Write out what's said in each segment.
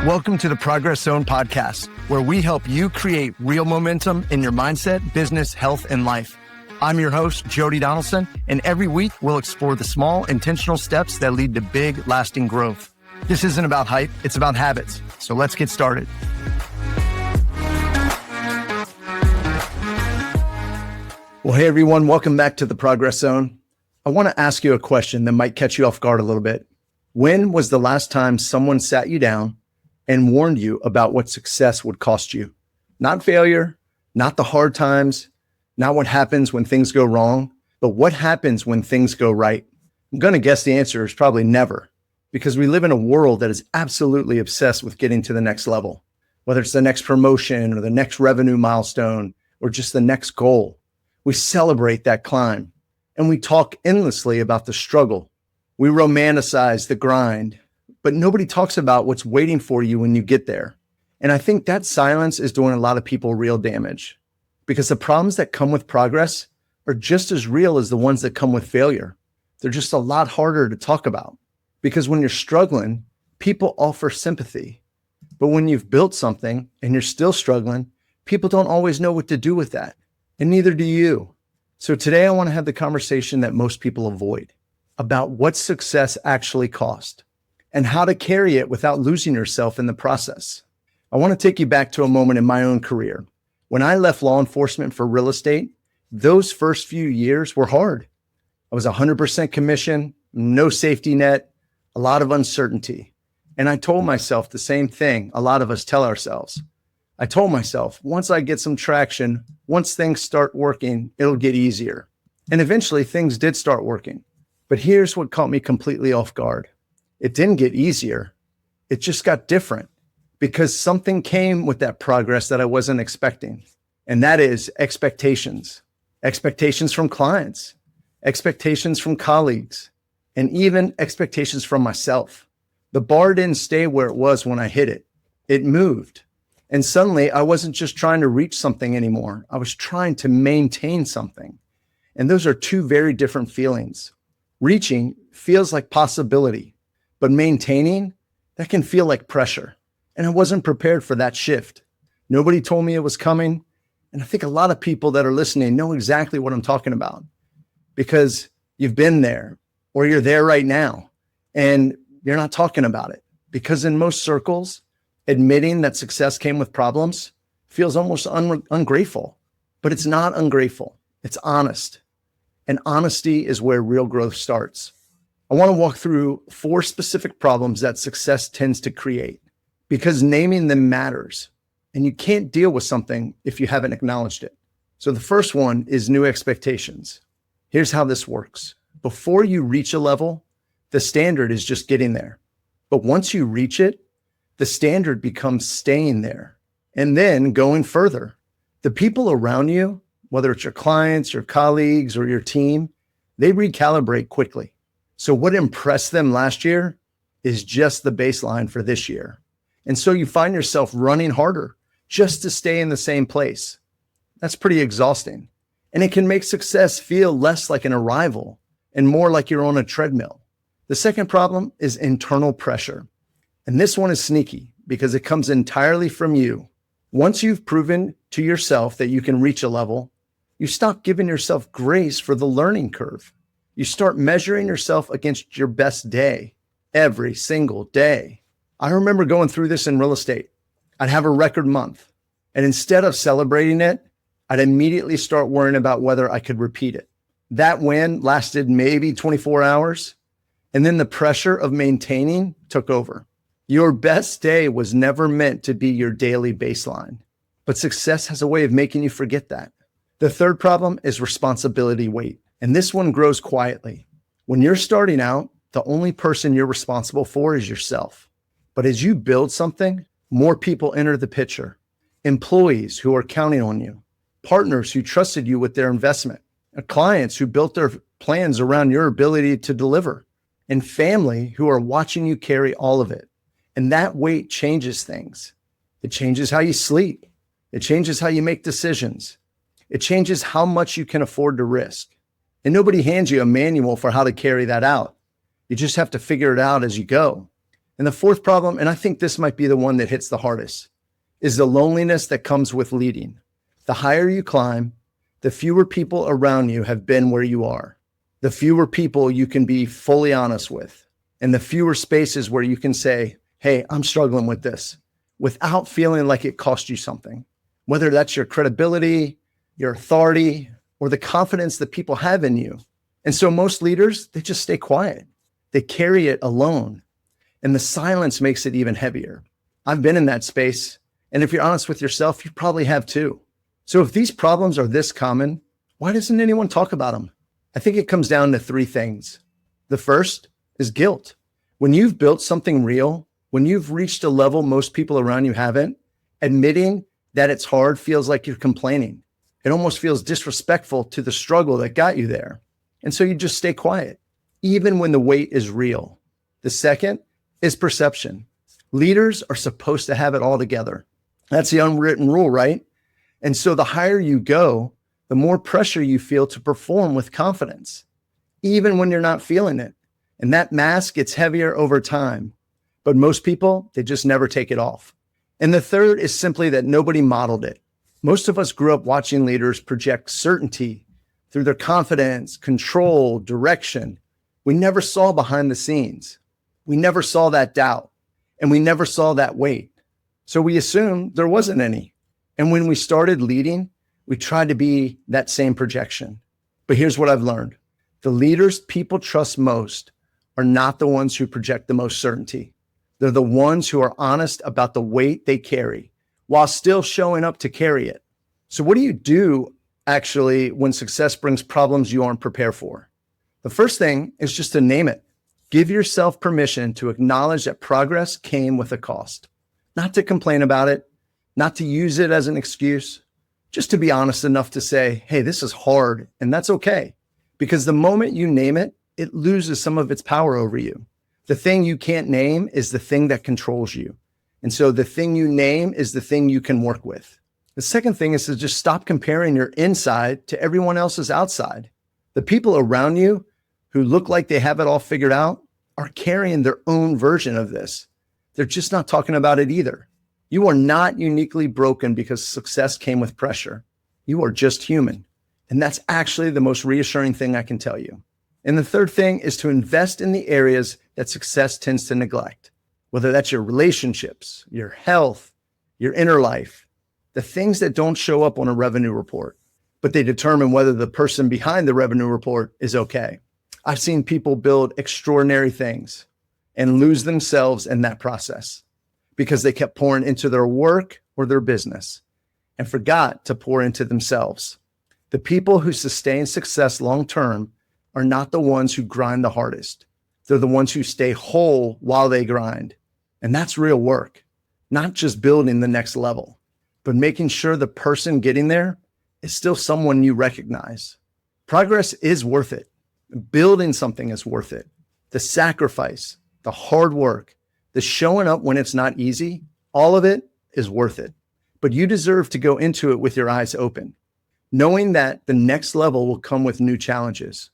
Welcome to the Progress Zone podcast, where we help you create real momentum in your mindset, business, health, and life. I'm your host, Jody Donaldson, and every week we'll explore the small, intentional steps that lead to big, lasting growth. This isn't about hype, it's about habits. So let's get started. Well, hey everyone, welcome back to the Progress Zone. I want to ask you a question that might catch you off guard a little bit. When was the last time someone sat you down and warned you about what success would cost you? Not failure, not the hard times, not what happens when things go wrong, but what happens when things go right. I'm going to guess the answer is probably never, because we live in a world that is absolutely obsessed with getting to the next level, whether it's the next promotion or the next revenue milestone or just the next goal. We celebrate that climb and we talk endlessly about the struggle. We romanticize the grind, but nobody talks about what's waiting for you when you get there. And I think that silence is doing a lot of people real damage, because the problems that come with progress are just as real as the ones that come with failure. They're just a lot harder to talk about, because when you're struggling, people offer sympathy. But when you've built something and you're still struggling, people don't always know what to do with that. And neither do you. So today I want to have the conversation that most people avoid about what success actually costs and how to carry it without losing yourself in the process. I want to take you back to a moment in my own career. When I left law enforcement for real estate, those first few years were hard. I was 100% commission, no safety net, a lot of uncertainty. And I told myself the same thing a lot of us tell ourselves. I told myself, once I get some traction, once things start working, it'll get easier. And eventually things did start working. But here's what caught me completely off guard. It didn't get easier. It just got different, because something came with that progress that I wasn't expecting. And that is expectations. Expectations from clients, expectations from colleagues, and even expectations from myself. The bar didn't stay where it was when I hit it. It moved. And suddenly I wasn't just trying to reach something anymore. I was trying to maintain something. And those are two very different feelings. Reaching feels like possibility, but maintaining, that can feel like pressure. And I wasn't prepared for that shift. Nobody told me it was coming. And I think a lot of people that are listening know exactly what I'm talking about, because you've been there or you're there right now and you're not talking about it. Because in most circles, admitting that success came with problems feels almost ungrateful, but it's not ungrateful. It's honest. And honesty is where real growth starts. I want to walk through 4 specific problems that success tends to create, because naming them matters. And you can't deal with something if you haven't acknowledged it. So the first one is new expectations. Here's how this works. Before you reach a level, the standard is just getting there. But once you reach it, the standard becomes staying there and then going further. The people around you, whether it's your clients, your colleagues, or your team, they recalibrate quickly. So what impressed them last year is just the baseline for this year. And so you find yourself running harder just to stay in the same place. That's pretty exhausting. And it can make success feel less like an arrival and more like you're on a treadmill. The second problem is internal pressure. And this one is sneaky because it comes entirely from you. Once you've proven to yourself that you can reach a level, you stop giving yourself grace for the learning curve. You start measuring yourself against your best day every single day. I remember going through this in real estate. I'd have a record month, and instead of celebrating it, I'd immediately start worrying about whether I could repeat it. That win lasted maybe 24 hours, and then the pressure of maintaining took over. Your best day was never meant to be your daily baseline, but success has a way of making you forget that. The third problem is responsibility weight, and this one grows quietly. When you're starting out, the only person you're responsible for is yourself. But as you build something, more people enter the picture. Employees who are counting on you, partners who trusted you with their investment, clients who built their plans around your ability to deliver, and family who are watching you carry all of it. And that weight changes things. It changes how you sleep. It changes how you make decisions. It changes how much you can afford to risk. And nobody hands you a manual for how to carry that out. You just have to figure it out as you go. And the fourth problem, and I think this might be the one that hits the hardest, is the loneliness that comes with leading. The higher you climb, the fewer people around you have been where you are, the fewer people you can be fully honest with, and the fewer spaces where you can say, hey, I'm struggling with this, without feeling like it cost you something, whether that's your credibility, your authority, or the confidence that people have in you. And so most leaders, they just stay quiet. They carry it alone. And the silence makes it even heavier. I've been in that space. And if you're honest with yourself, you probably have too. So if these problems are this common, why doesn't anyone talk about them? I think it comes down to three things. The first is guilt. When you've built something real, when you've reached a level most people around you haven't, admitting that it's hard feels like you're complaining. It almost feels disrespectful to the struggle that got you there. And so you just stay quiet, even when the weight is real. The second is perception. Leaders are supposed to have it all together. That's the unwritten rule, right? And so the higher you go, the more pressure you feel to perform with confidence, even when you're not feeling it. And that mask gets heavier over time. But most people, they just never take it off. And the third is simply that nobody modeled it. Most of us grew up watching leaders project certainty through their confidence, control, direction. We never saw behind the scenes. We never saw that doubt, and we never saw that weight. So we assumed there wasn't any. And when we started leading, we tried to be that same projection. But here's what I've learned. The leaders people trust most are not the ones who project the most certainty. They're the ones who are honest about the weight they carry while still showing up to carry it. So what do you do actually when success brings problems you aren't prepared for? The first thing is just to name it. Give yourself permission to acknowledge that progress came with a cost, not to complain about it, not to use it as an excuse, just to be honest enough to say, hey, this is hard, and that's okay. Because the moment you name it, it loses some of its power over you. The thing you can't name is the thing that controls you. And so the thing you name is the thing you can work with. The second thing is to just stop comparing your inside to everyone else's outside. The people around you who look like they have it all figured out are carrying their own version of this. They're just not talking about it either. You are not uniquely broken because success came with pressure. You are just human. And that's actually the most reassuring thing I can tell you. And the third thing is to invest in the areas that success tends to neglect, whether that's your relationships, your health, your inner life, the things that don't show up on a revenue report, but they determine whether the person behind the revenue report is okay. I've seen people build extraordinary things and lose themselves in that process because they kept pouring into their work or their business and forgot to pour into themselves. The people who sustain success long-term are not the ones who grind the hardest. They're the ones who stay whole while they grind. And that's real work, not just building the next level, but making sure the person getting there is still someone you recognize. Progress is worth it. Building something is worth it. The sacrifice, the hard work, the showing up when it's not easy, all of it is worth it. But you deserve to go into it with your eyes open, knowing that the next level will come with new challenges,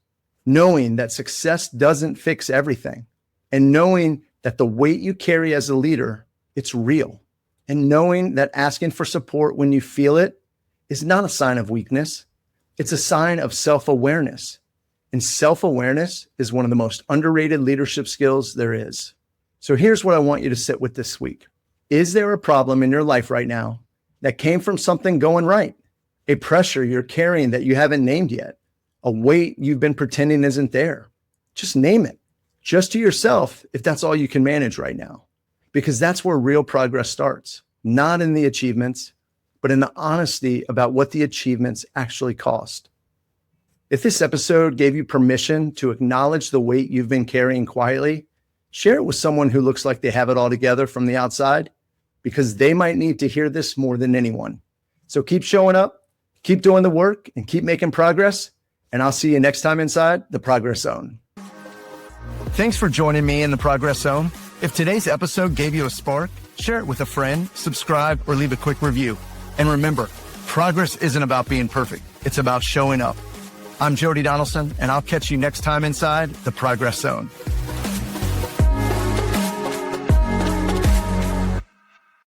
knowing that success doesn't fix everything, and knowing that the weight you carry as a leader, it's real, and knowing that asking for support when you feel it is not a sign of weakness. It's a sign of self-awareness. And self-awareness is one of the most underrated leadership skills there is. So here's what I want you to sit with this week. Is there a problem in your life right now that came from something going right? A pressure you're carrying that you haven't named yet? A weight you've been pretending isn't there? Just name it, just to yourself, if that's all you can manage right now. Because that's where real progress starts, not in the achievements, but in the honesty about what the achievements actually cost. If this episode gave you permission to acknowledge the weight you've been carrying quietly, share it with someone who looks like they have it all together from the outside, because they might need to hear this more than anyone. So keep showing up, keep doing the work, and keep making progress. And I'll see you next time inside the Progress Zone. Thanks for joining me in the Progress Zone. If today's episode gave you a spark, share it with a friend, subscribe, or leave a quick review. And remember, progress isn't about being perfect. It's about showing up. I'm Jody Donaldson, and I'll catch you next time inside the Progress Zone.